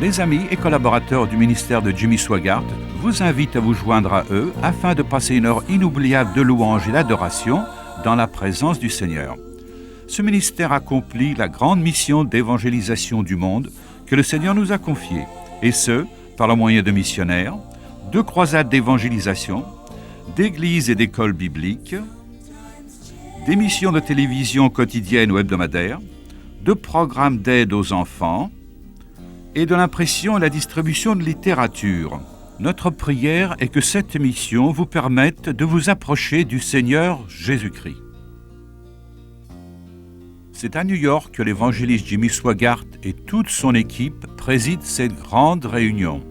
les amis et collaborateurs du ministère de Jimmy Swaggart vous invitent à vous joindre à eux afin de passer une heure inoubliable de louange et d'adoration dans la présence du Seigneur. Ce ministère accomplit la grande mission d'évangélisation du monde que le Seigneur nous a confiée, et ce, par le moyen de missionnaires, de croisades d'évangélisation, d'églises et d'écoles bibliques, d'émissions de télévision quotidiennes ou hebdomadaires, de programmes d'aide aux enfants et de l'impression et la distribution de littérature. Notre prière est que cette mission vous permette de vous approcher du Seigneur Jésus-Christ. C'est à New York que l'évangéliste Jimmy Swaggart et toute son équipe président cette grande réunion.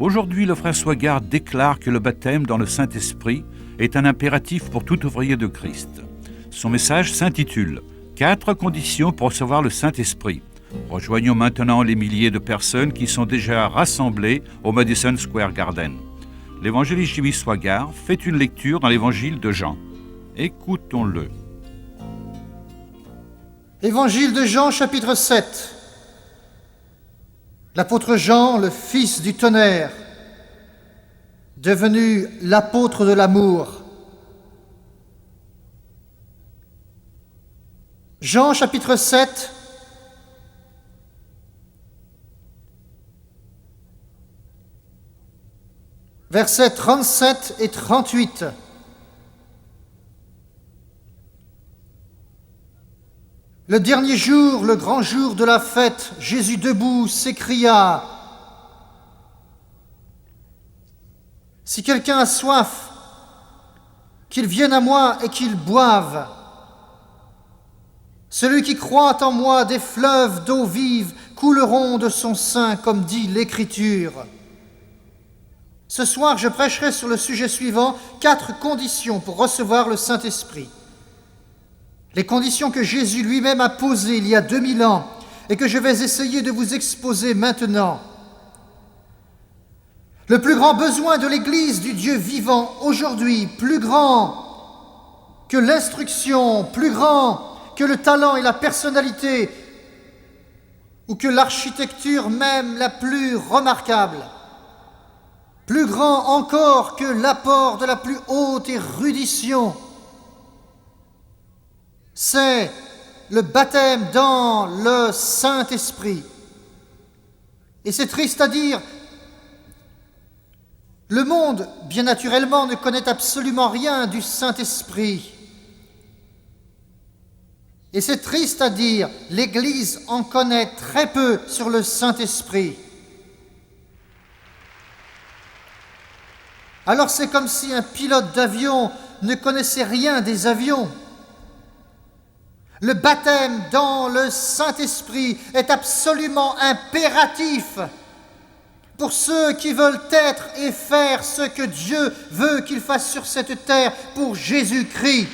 Aujourd'hui, le frère Swaggart déclare que le baptême dans le Saint-Esprit est un impératif pour tout ouvrier de Christ. Son message s'intitule « 4 conditions pour recevoir le Saint-Esprit ». Rejoignons maintenant les milliers de personnes qui sont déjà rassemblées au Madison Square Garden. L'évangéliste Jimmy Swaggart fait une lecture dans l'évangile de Jean. Écoutons-le. Évangile de Jean, chapitre 7. L'apôtre Jean, le fils du tonnerre, devenu l'apôtre de l'amour. Jean, chapitre 7, versets 37 et 38. Le dernier jour, le grand jour de la fête, Jésus debout s'écria : « Si quelqu'un a soif, qu'il vienne à moi et qu'il boive. Celui qui croit en moi, des fleuves d'eau vive couleront de son sein, comme dit l'Écriture. » Ce soir, je prêcherai sur le sujet suivant, 4 conditions pour recevoir le Saint-Esprit. Les conditions que Jésus lui-même a posées il y a 2000 ans et que je vais essayer de vous exposer maintenant. Le plus grand besoin de l'Église du Dieu vivant aujourd'hui, plus grand que l'instruction, plus grand que le talent et la personnalité, ou que l'architecture même la plus remarquable, plus grand encore que l'apport de la plus haute érudition, c'est le baptême dans le Saint-Esprit. Et c'est triste à dire, le monde, bien naturellement, ne connaît absolument rien du Saint-Esprit. Et c'est triste à dire, l'Église en connaît très peu sur le Saint-Esprit. Alors c'est comme si un pilote d'avion ne connaissait rien des avions. Le baptême dans le Saint-Esprit est absolument impératif pour ceux qui veulent être et faire ce que Dieu veut qu'ils fassent sur cette terre pour Jésus-Christ.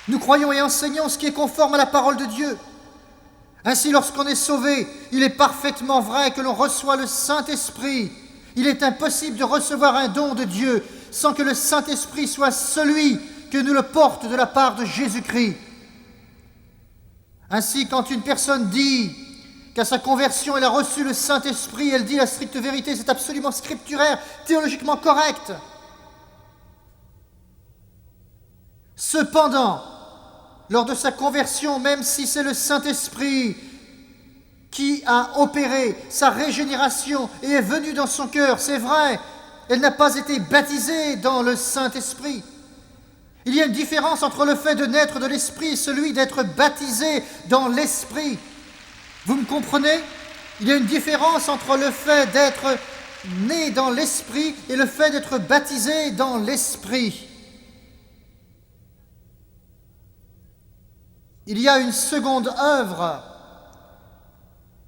Nous croyons et enseignons ce qui est conforme à la parole de Dieu. Ainsi, lorsqu'on est sauvé, il est parfaitement vrai que l'on reçoit le Saint-Esprit. Il est impossible de recevoir un don de Dieu sans que le Saint-Esprit soit celui que nous le porte de la part de Jésus-Christ. Ainsi, quand une personne dit qu'à sa conversion elle a reçu le Saint-Esprit, elle dit la stricte vérité, c'est absolument scripturaire, théologiquement correct. Cependant, lors de sa conversion, même si c'est le Saint-Esprit qui a opéré sa régénération et est venu dans son cœur, c'est vrai, elle n'a pas été baptisée dans le Saint-Esprit. Il y a une différence entre le fait de naître de l'Esprit et celui d'être baptisé dans l'Esprit. Vous me comprenez ? Il y a une différence entre le fait d'être né dans l'Esprit et le fait d'être baptisé dans l'Esprit. Il y a une seconde œuvre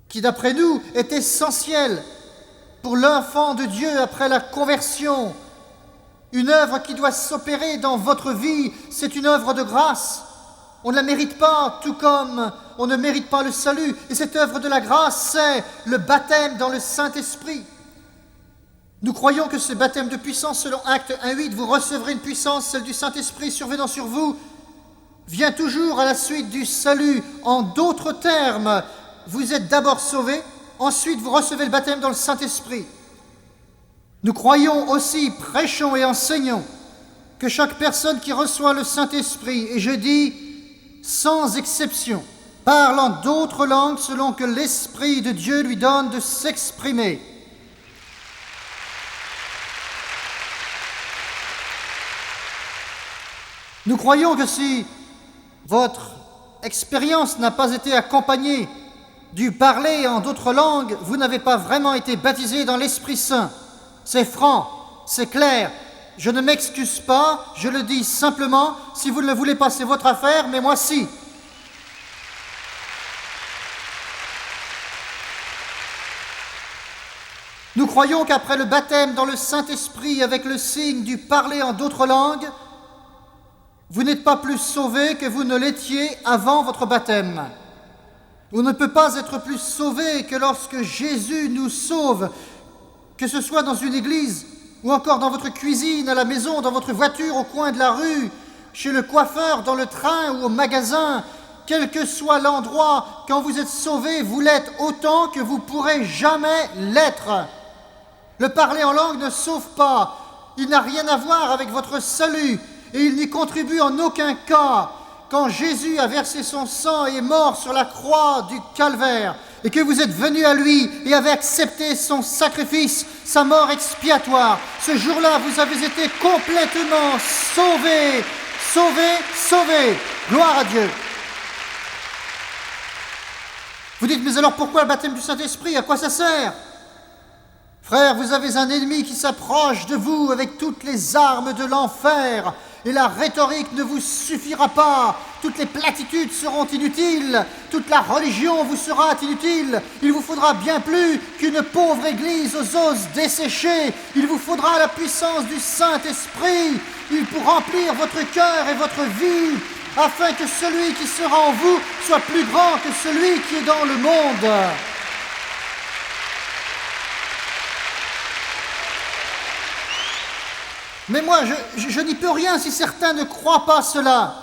qui, d'après nous, est essentielle pour l'enfant de Dieu après la conversion. Une œuvre qui doit s'opérer dans votre vie, c'est une œuvre de grâce. On ne la mérite pas, tout comme on ne mérite pas le salut. Et cette œuvre de la grâce, c'est le baptême dans le Saint-Esprit. Nous croyons que ce baptême de puissance, selon Actes 1:8, vous recevrez une puissance, celle du Saint-Esprit, survenant sur vous, vient toujours à la suite du salut. En d'autres termes, vous êtes d'abord sauvés, ensuite vous recevez le baptême dans le Saint-Esprit. Nous croyons aussi, prêchons et enseignons que chaque personne qui reçoit le Saint-Esprit, et je dis sans exception, parle en d'autres langues selon que l'Esprit de Dieu lui donne de s'exprimer. Nous croyons que si votre expérience n'a pas été accompagnée du parler en d'autres langues, vous n'avez pas vraiment été baptisé dans l'Esprit Saint. C'est franc, c'est clair. Je ne m'excuse pas, je le dis simplement. Si vous ne le voulez pas, c'est votre affaire, mais moi si. Nous croyons qu'après le baptême dans le Saint-Esprit avec le signe du parler en d'autres langues, vous n'êtes pas plus sauvés que vous ne l'étiez avant votre baptême. On ne peut pas être plus sauvé que lorsque Jésus nous sauve, que ce soit dans une église ou encore dans votre cuisine, à la maison, dans votre voiture, au coin de la rue, chez le coiffeur, dans le train ou au magasin. Quel que soit l'endroit, quand vous êtes sauvé, vous l'êtes autant que vous pourrez jamais l'être. Le parler en langue ne sauve pas. Il n'a rien à voir avec votre salut et il n'y contribue en aucun cas. Quand Jésus a versé son sang et est mort sur la croix du calvaire, et que vous êtes venus à lui et avez accepté son sacrifice, sa mort expiatoire, ce jour-là, vous avez été complètement sauvés, sauvés, sauvés. Gloire à Dieu. Vous dites, mais alors pourquoi le baptême du Saint-Esprit? À quoi ça sert? Frères, vous avez un ennemi qui s'approche de vous avec toutes les armes de l'enfer. Et la rhétorique ne vous suffira pas. Toutes les platitudes seront inutiles. Toute la religion vous sera inutile. Il vous faudra bien plus qu'une pauvre église aux os desséchés. Il vous faudra la puissance du Saint-Esprit. Pour remplir votre cœur et votre vie, afin que celui qui sera en vous soit plus grand que celui qui est dans le monde. Mais moi, je n'y peux rien si certains ne croient pas cela.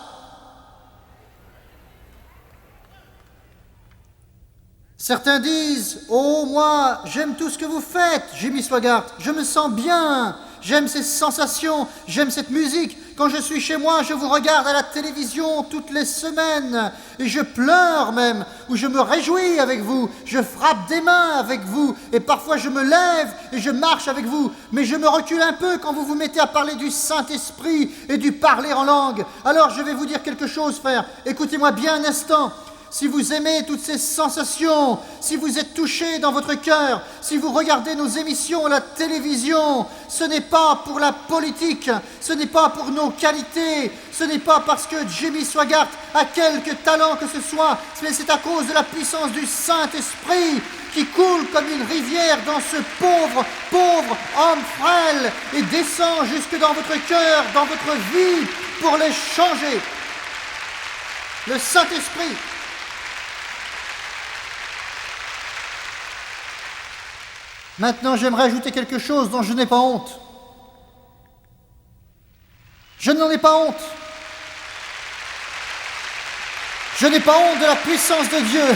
Certains disent, « Oh, moi, j'aime tout ce que vous faites, Jimmy Swaggart, je me sens bien, j'aime ces sensations, j'aime cette musique. Quand je suis chez moi, je vous regarde à la télévision toutes les semaines et je pleure même, ou je me réjouis avec vous, je frappe des mains avec vous et parfois je me lève et je marche avec vous. Mais je me recule un peu quand vous vous mettez à parler du Saint-Esprit et du parler en langue. Alors je vais vous dire quelque chose, frère. Écoutez-moi bien un instant. Si vous aimez toutes ces sensations, si vous êtes touché dans votre cœur, si vous regardez nos émissions à la télévision, ce n'est pas pour la politique, ce n'est pas pour nos qualités, ce n'est pas parce que Jimmy Swaggart a quelque talent que ce soit, mais c'est à cause de la puissance du Saint-Esprit qui coule comme une rivière dans ce pauvre homme frêle et descend jusque dans votre cœur, dans votre vie, pour les changer. Le Saint-Esprit. Maintenant, j'aimerais ajouter quelque chose dont je n'ai pas honte. Je n'en ai pas honte. Je n'ai pas honte de la puissance de Dieu.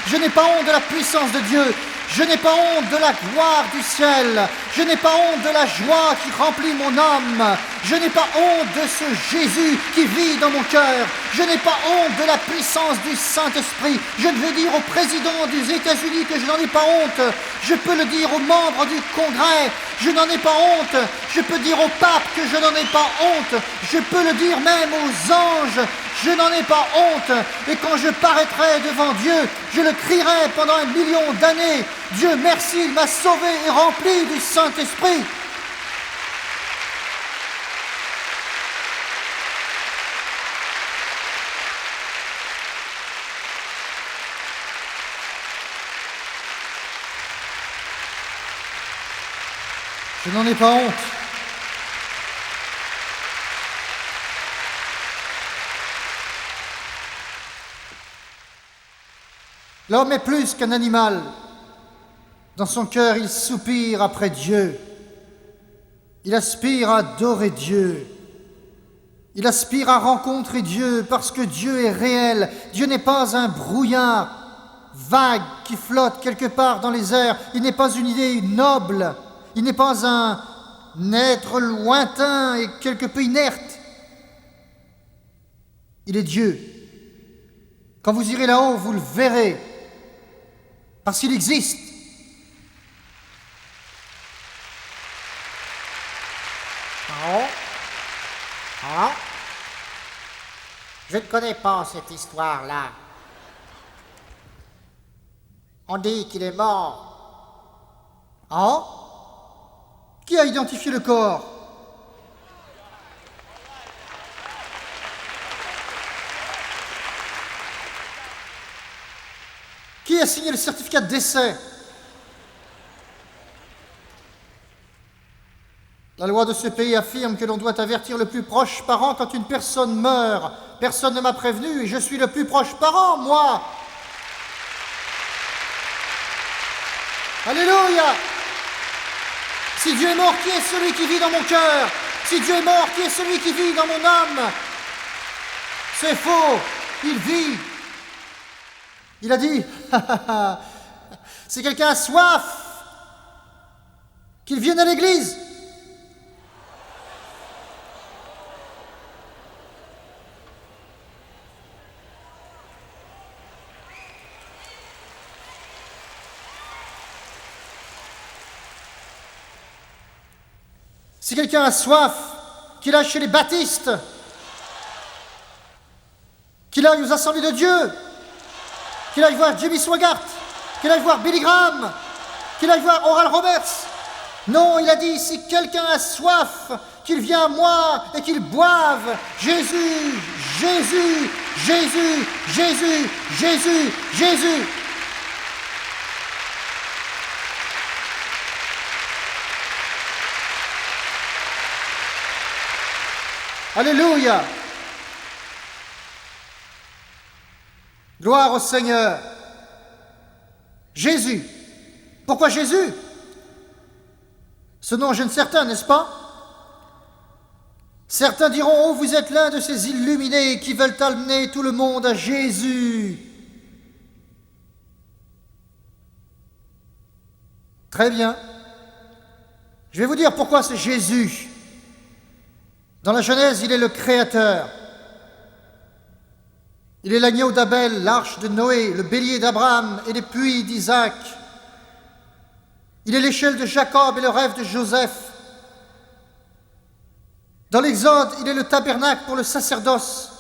Je n'ai pas honte de la puissance de Dieu. Je n'ai pas honte de la gloire du ciel. Je n'ai pas honte de la joie qui remplit mon âme. Je n'ai pas honte de ce Jésus qui vit dans mon cœur. Je n'ai pas honte de la puissance du Saint-Esprit. Je ne veux dire au président des États-Unis que je n'en ai pas honte. Je peux le dire aux membres du Congrès. Je n'en ai pas honte. Je peux dire au pape que je n'en ai pas honte. Je peux le dire même aux anges. Je n'en ai pas honte. Et quand je paraîtrai devant Dieu, je le crierai pendant 1 million d'années. Dieu merci, il m'a sauvé et rempli du Saint-Esprit. Je n'en ai pas honte. L'homme est plus qu'un animal. Dans son cœur, il soupire après Dieu. Il aspire à adorer Dieu. Il aspire à rencontrer Dieu parce que Dieu est réel. Dieu n'est pas un brouillard vague qui flotte quelque part dans les airs. Il n'est pas une idée noble. Il n'est pas un être lointain et quelque peu inerte. Il est Dieu. Quand vous irez là-haut, vous le verrez parce qu'il existe. Je ne connais pas cette histoire-là. On dit qu'il est mort. Ah? Qui a identifié le corps? Qui a signé le certificat de décès? La loi de ce pays affirme que l'on doit avertir le plus proche parent quand une personne meurt. Personne ne m'a prévenu et je suis le plus proche parent, moi. Alléluia! Si Dieu est mort, qui est celui qui vit dans mon cœur? Si Dieu est mort, qui est celui qui vit dans mon âme? C'est faux, il vit. Il a dit, si quelqu'un a soif, qu'il vienne à l'église. Si quelqu'un a soif, qu'il aille chez les baptistes, qu'il aille aux assemblées de Dieu, qu'il aille voir Jimmy Swaggart, qu'il aille voir Billy Graham, qu'il aille voir Oral Roberts. Non, il a dit, si quelqu'un a soif, qu'il vienne à moi et qu'il boive. Jésus, Jésus, Jésus, Jésus, Jésus, Jésus. Alléluia! Gloire au Seigneur. Jésus. Pourquoi Jésus? Ce nom gêne certains, n'est-ce pas? Certains diront, oh, vous êtes l'un de ces illuminés qui veulent amener tout le monde à Jésus. Très bien. Je vais vous dire pourquoi c'est Jésus. Dans la Genèse, il est le Créateur. Il est l'agneau d'Abel, l'arche de Noé, le bélier d'Abraham et les puits d'Isaac. Il est l'échelle de Jacob et le rêve de Joseph. Dans l'Exode, il est le tabernacle pour le sacerdoce.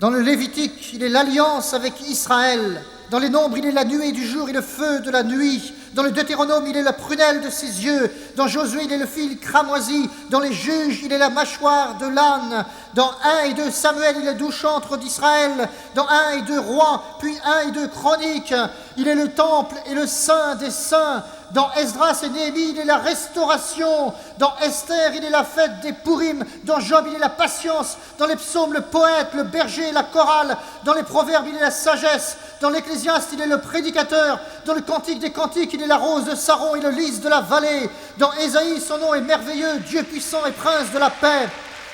Dans le Lévitique, il est l'alliance avec Israël. Dans les Nombres, il est la nuée du jour et le feu de la nuit. Dans le Deutéronome, il est la prunelle de ses yeux. Dans Josué, il est le fil cramoisi. Dans les Juges, il est la mâchoire de l'âne. Dans 1 et 2 Samuel, il est doux chantre d'Israël. Dans 1 et 2 Rois, puis 1 et 2 Chroniques, il est le temple et le saint des saints. Dans Esdras et Néhémie, il est la restauration. Dans Esther, il est la fête des Pourim. Dans Job, il est la patience. Dans les psaumes, le poète, le berger, la chorale. Dans les proverbes, il est la sagesse. Dans l'Ecclésiaste, il est le prédicateur. Dans le Cantique des Cantiques, il est la rose de Saron et le lys de la vallée. Dans Ésaïe, son nom est merveilleux, Dieu puissant et prince de la paix.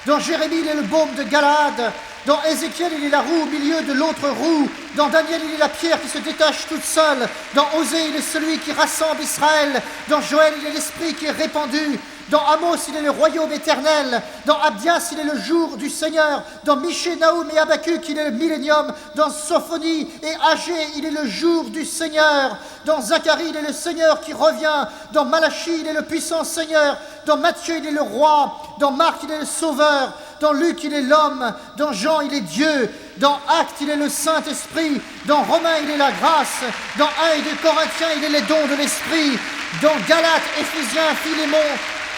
Dans Jérémie, il est le baume de Galaad. Dans Ézéchiel, il est la roue au milieu de l'autre roue. Dans Daniel, il est la pierre qui se détache toute seule. Dans Osée, il est celui qui rassemble Israël. Dans Joël, il est l'esprit qui est répandu. Dans Amos, il est le royaume éternel. Dans Abdias, il est le jour du Seigneur. Dans Michée, Naoum et Habakkuk, il est le millénium. Dans Sophonie et Agé, il est le jour du Seigneur. Dans Zacharie, il est le Seigneur qui revient. Dans Malachie, il est le puissant Seigneur. Dans Matthieu, il est le roi. Dans Marc, il est le sauveur. Dans Luc, il est l'homme. Dans Jean, il est Dieu. Dans Actes, il est le Saint-Esprit. Dans Romains, il est la grâce. Dans 1 et 2 Corinthiens, il est les dons de l'Esprit. Dans Galates, Éphésiens, Philémon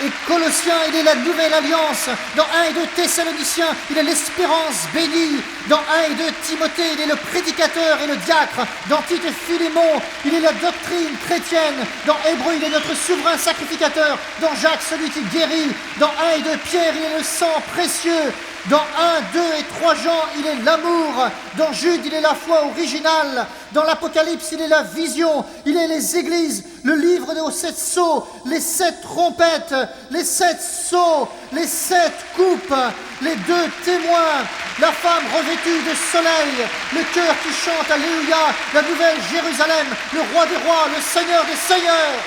et Colossiens, il est la nouvelle alliance. Dans 1 et 2 Thessaloniciens, il est l'espérance bénie. Dans 1 et 2 Timothée, il est le prédicateur et le diacre. Dans Tite et Philémon, il est la doctrine chrétienne. Dans Hébreux, il est notre souverain sacrificateur. Dans Jacques, celui qui guérit. Dans 1 et 2 Pierre, il est le sang précieux. Dans 1, 2 et 3 Jean, il est l'amour. Dans Jude, il est la foi originale. Dans l'Apocalypse, il est la vision. Il est les églises, le livre aux 7 sceaux, les 7 trompettes, les 7 sceaux, les 7 coupes, les 2 témoins, la femme revêtue de soleil, le cœur qui chante Alléluia, la nouvelle Jérusalem, le roi des rois, le Seigneur des seigneurs.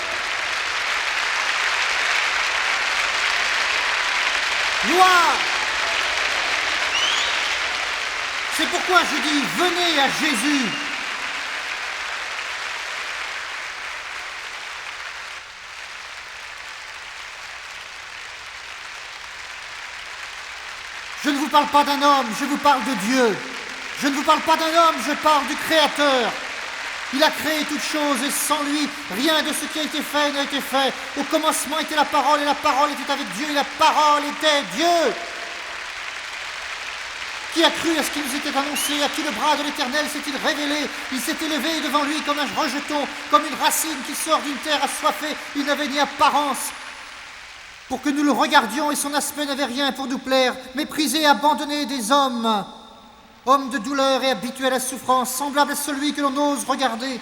Gloire! C'est pourquoi je dis, venez à Jésus. Je ne vous parle pas d'un homme, je vous parle de Dieu. Je ne vous parle pas d'un homme, je parle du Créateur. Il a créé toutes choses et sans lui, rien de ce qui a été fait n'a été fait. Au commencement était la parole et la parole était avec Dieu et la parole était Dieu. Qui a cru à ce qui nous était annoncé? À qui le bras de l'Éternel s'est-il révélé? Il s'est élevé devant lui comme un rejeton, comme une racine qui sort d'une terre assoiffée. Il n'avait ni apparence pour que nous le regardions et son aspect n'avait rien pour nous plaire. Méprisé et abandonné des hommes, homme de douleur et habitué à la souffrance, semblable à celui que l'on ose regarder.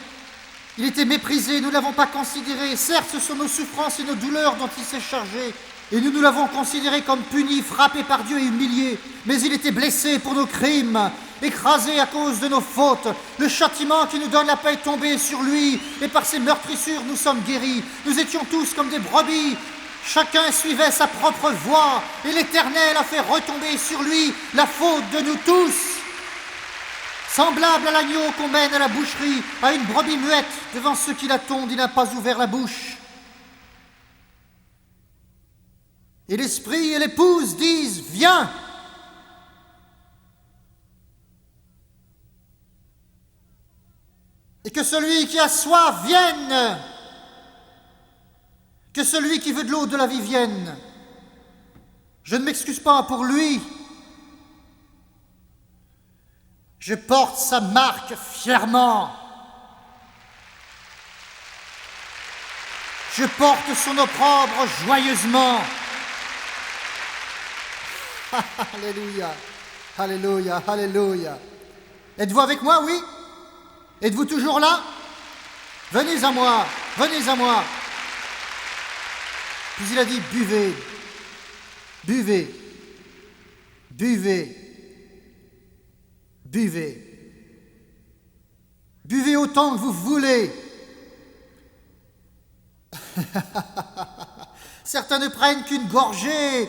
Il était méprisé, nous ne l'avons pas considéré. Certes, ce sont nos souffrances et nos douleurs dont il s'est chargé. Et nous l'avons considéré comme puni, frappé par Dieu et humilié. Mais il était blessé pour nos crimes, écrasé à cause de nos fautes. Le châtiment qui nous donne la paix est tombé sur lui. Et par ses meurtrissures, nous sommes guéris. Nous étions tous comme des brebis. Chacun suivait sa propre voie. Et l'Éternel a fait retomber sur lui la faute de nous tous. Semblable à l'agneau qu'on mène à la boucherie, à une brebis muette, devant ceux qui la tondent, il n'a pas ouvert la bouche. Et l'esprit et l'épouse disent « Viens !» Et que celui qui a soif vienne, que celui qui veut de l'eau de la vie vienne. Je ne m'excuse pas pour lui. Je porte sa marque fièrement. Je porte son opprobre joyeusement. Alléluia, alléluia, alléluia. Êtes-vous avec moi, oui? Êtes-vous toujours là? Venez à moi, venez à moi. Puis il a dit, buvez, buvez, buvez, buvez. Buvez autant que vous voulez. Certains ne prennent qu'une gorgée.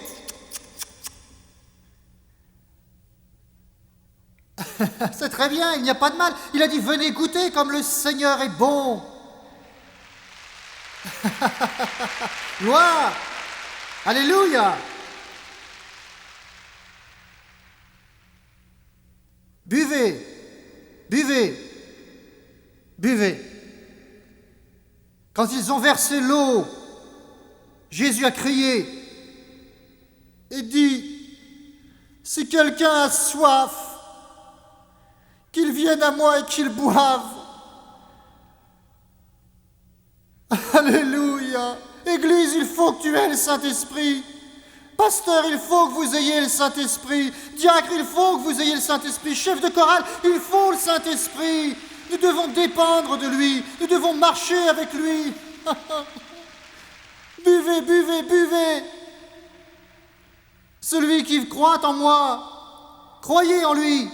C'est très bien, il n'y a pas de mal. Il a dit, venez goûter comme le Seigneur est bon. Gloire. Alléluia. Buvez, buvez, buvez. Quand ils ont versé l'eau, Jésus a crié et dit, si quelqu'un a soif, qu'il vienne à moi et qu'il boive. Alléluia. Église, il faut que tu aies le Saint-Esprit. Pasteur, il faut que vous ayez le Saint-Esprit. Diacre, il faut que vous ayez le Saint-Esprit. Chef de chorale, il faut le Saint-Esprit. Nous devons dépendre de lui. Nous devons marcher avec lui. Buvez, buvez, buvez. Celui qui croit en moi, croyez en lui.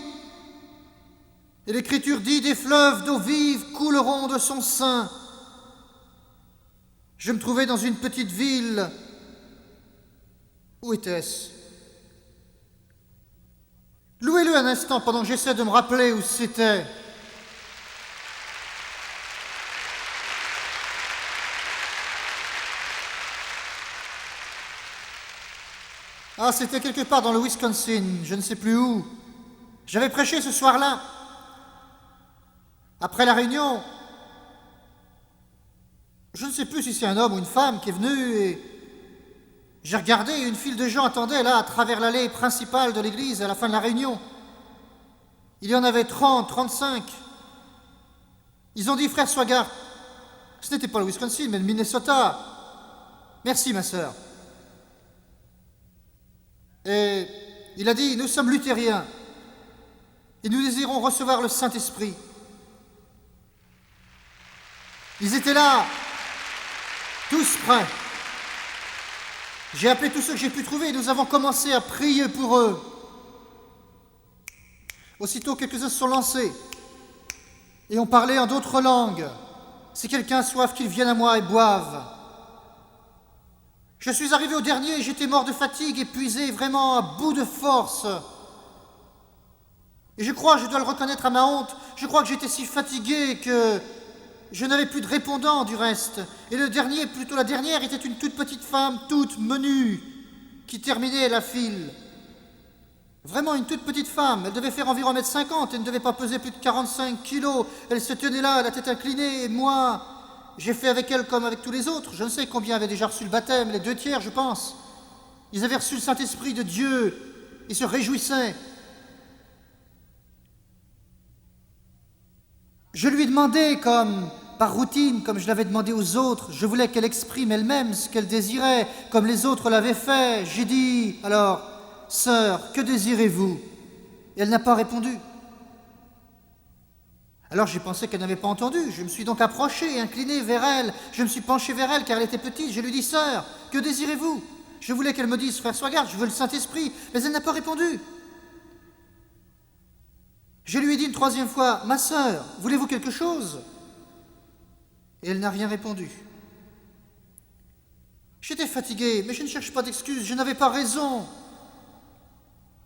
Et l'Écriture dit, des fleuves d'eau vive couleront de son sein. Je me trouvais dans une petite ville. Où était-ce? Louez-le un instant pendant que j'essaie de me rappeler où c'était. Ah, c'était quelque part dans le Wisconsin, je ne sais plus où. J'avais prêché ce soir-là. Après la réunion, je ne sais plus si c'est un homme ou une femme qui est venu et j'ai regardé et une file de gens attendait là à travers l'allée principale de l'église à la fin de la réunion. Il y en avait 30, 35. Ils ont dit, frère Swagart, ce n'était pas le Wisconsin mais le Minnesota. Merci ma sœur. Et il a dit, nous sommes luthériens et nous désirons recevoir le Saint-Esprit. Ils étaient là, tous prêts. J'ai appelé tous ceux que j'ai pu trouver et nous avons commencé à prier pour eux. Aussitôt, quelques-uns se sont lancés et ont parlé en d'autres langues. Si quelqu'un a soif, qu'il vienne à moi et boive. Je suis arrivé au dernier et j'étais mort de fatigue, épuisé, vraiment à bout de force. Et je crois, je dois le reconnaître à ma honte, je crois que j'étais si fatigué que je n'avais plus de répondant du reste. Et le dernier, plutôt la dernière, était une toute petite femme, toute menue, qui terminait la file. Vraiment une toute petite femme, elle devait faire environ 1m50, elle ne devait pas peser plus de 45 kilos. Elle se tenait là, la tête inclinée, et moi, j'ai fait avec elle comme avec tous les autres. Je ne sais combien avaient déjà reçu le baptême, les 2/3, je pense. Ils avaient reçu le Saint-Esprit de Dieu, ils se réjouissaient. Je lui ai demandé, comme par routine, comme je l'avais demandé aux autres, je voulais qu'elle exprime elle-même ce qu'elle désirait, comme les autres l'avaient fait. J'ai dit, alors, sœur, que désirez-vous? Et elle n'a pas répondu. Alors j'ai pensé qu'elle n'avait pas entendu. Je me suis donc approché et incliné vers elle. Je me suis penché vers elle car elle était petite. Je lui ai dit, sœur, que désirez-vous? Je voulais qu'elle me dise, frère Swagart, je veux le Saint-Esprit. Mais elle n'a pas répondu. Je lui ai dit une troisième fois, ma sœur, voulez-vous quelque chose? Et elle n'a rien répondu. J'étais fatigué, mais je ne cherche pas d'excuses, je n'avais pas raison.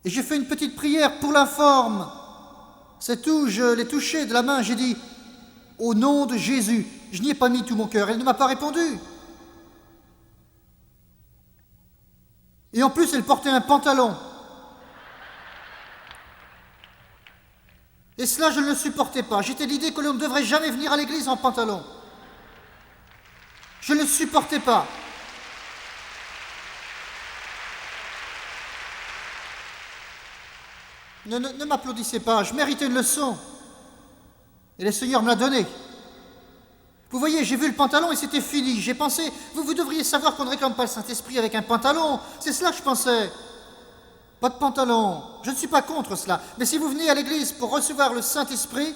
Et j'ai fait une petite prière pour la forme. C'est tout, je l'ai touchée de la main, j'ai dit, au nom de Jésus. Je n'y ai pas mis tout mon cœur, elle ne m'a pas répondu. Et en plus, elle portait un pantalon. Et cela, je ne le supportais pas. J'étais l'idée que l'on ne devrait jamais venir à l'église en pantalon. Je ne le supportais pas. Ne m'applaudissez pas, je méritais une leçon. Et le Seigneur me l'a donnée. Vous voyez, j'ai vu le pantalon et c'était fini. J'ai pensé, vous devriez savoir qu'on ne réclame pas le Saint-Esprit avec un pantalon. C'est cela que je pensais. Pas de pantalon. Je ne suis pas contre cela. Mais si vous venez à l'église pour recevoir le Saint-Esprit,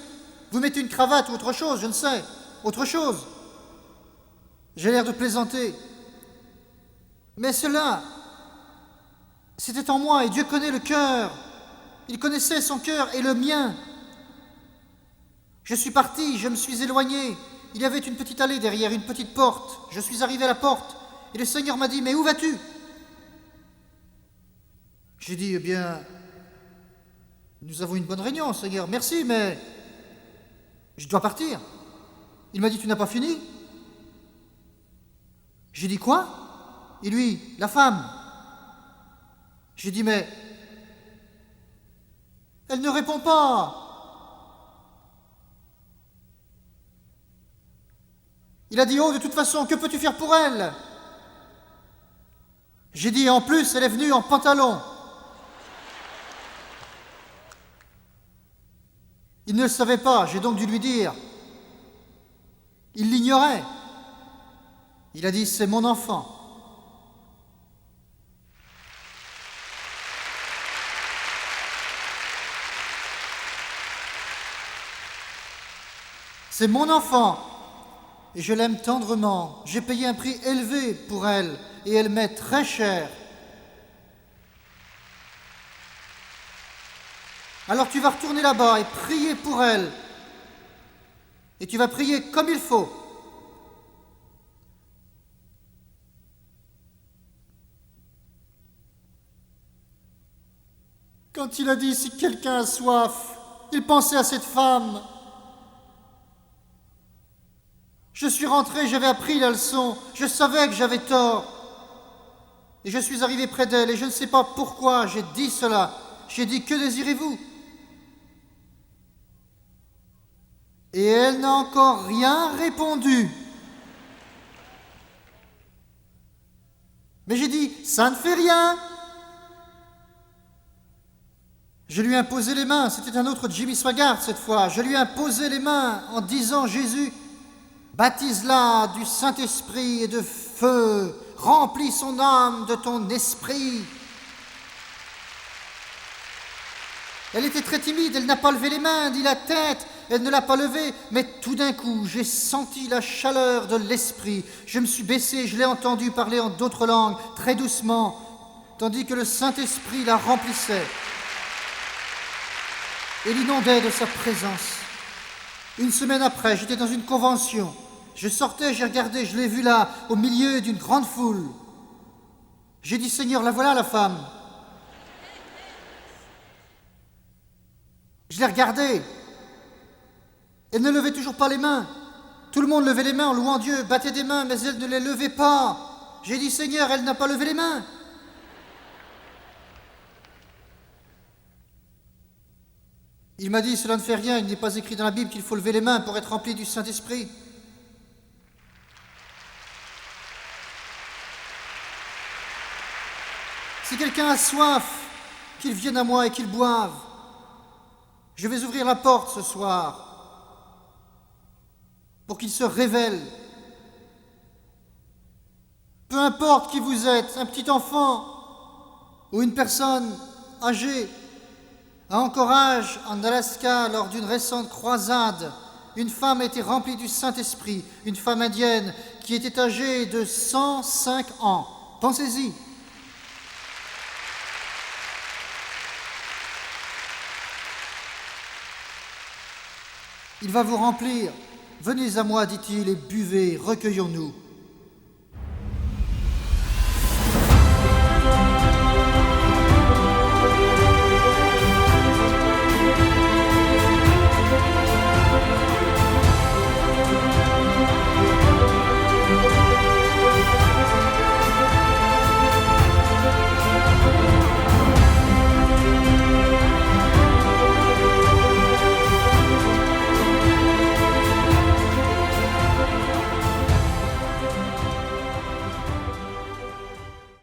vous mettez une cravate ou autre chose, je ne sais. Autre chose. J'ai l'air de plaisanter. Mais cela, c'était en moi et Dieu connaît le cœur. Il connaissait son cœur et le mien. Je suis parti, je me suis éloigné. Il y avait une petite allée derrière, une petite porte. Je suis arrivé à la porte et le Seigneur m'a dit, mais où vas-tu? J'ai dit, eh bien, nous avons une bonne réunion, Seigneur, merci, mais je dois partir. Il m'a dit, tu n'as pas fini? J'ai dit, quoi? Et lui, la femme. J'ai dit, mais elle ne répond pas. Il a dit, oh, de toute façon, que peux-tu faire pour elle? J'ai dit, en plus, elle est venue en pantalon. Il ne le savait pas, j'ai donc dû lui dire. Il l'ignorait. Il a dit, c'est mon enfant. C'est mon enfant. Et je l'aime tendrement. J'ai payé un prix élevé pour elle et elle m'est très chère. Alors tu vas retourner là-bas et prier pour elle. Et tu vas prier comme il faut. Quand il a dit si quelqu'un a soif, il pensait à cette femme. Je suis rentré, j'avais appris la leçon, je savais que j'avais tort. Et je suis arrivé près d'elle et je ne sais pas pourquoi j'ai dit cela. J'ai dit, que désirez-vous? Et elle n'a encore rien répondu. Mais j'ai dit, ça ne fait rien. Je lui ai imposé les mains, c'était un autre Jimmy Swaggart cette fois. Je lui ai imposé les mains en disant, Jésus, baptise-la du Saint-Esprit et de feu, remplis son âme de ton esprit. Elle était très timide, elle n'a pas levé les mains, ni la tête, elle ne l'a pas levée, mais tout d'un coup, j'ai senti la chaleur de l'esprit. Je me suis baissé, je l'ai entendu parler en d'autres langues, très doucement, tandis que le Saint-Esprit la remplissait et l'inondait de sa présence. Une semaine après, j'étais dans une convention. Je sortais, j'ai regardé, je l'ai vue là, au milieu d'une grande foule. J'ai dit, Seigneur, la voilà la femme. Je l'ai regardée. Elle ne levait toujours pas les mains. Tout le monde levait les mains en louant Dieu, battait des mains, mais elle ne les levait pas. J'ai dit, Seigneur, elle n'a pas levé les mains. Il m'a dit, cela ne fait rien, il n'est pas écrit dans la Bible qu'il faut lever les mains pour être rempli du Saint-Esprit. Si quelqu'un a soif, qu'il vienne à moi et qu'il boive. Je vais ouvrir la porte ce soir pour qu'il se révèle. Peu importe qui vous êtes, un petit enfant ou une personne âgée. À Anchorage, en Alaska, lors d'une récente croisade, une femme a été remplie du Saint-Esprit, une femme indienne qui était âgée de 105 ans. Pensez-y. Il va vous remplir. Venez à moi, dit-il, et buvez, recueillons-nous.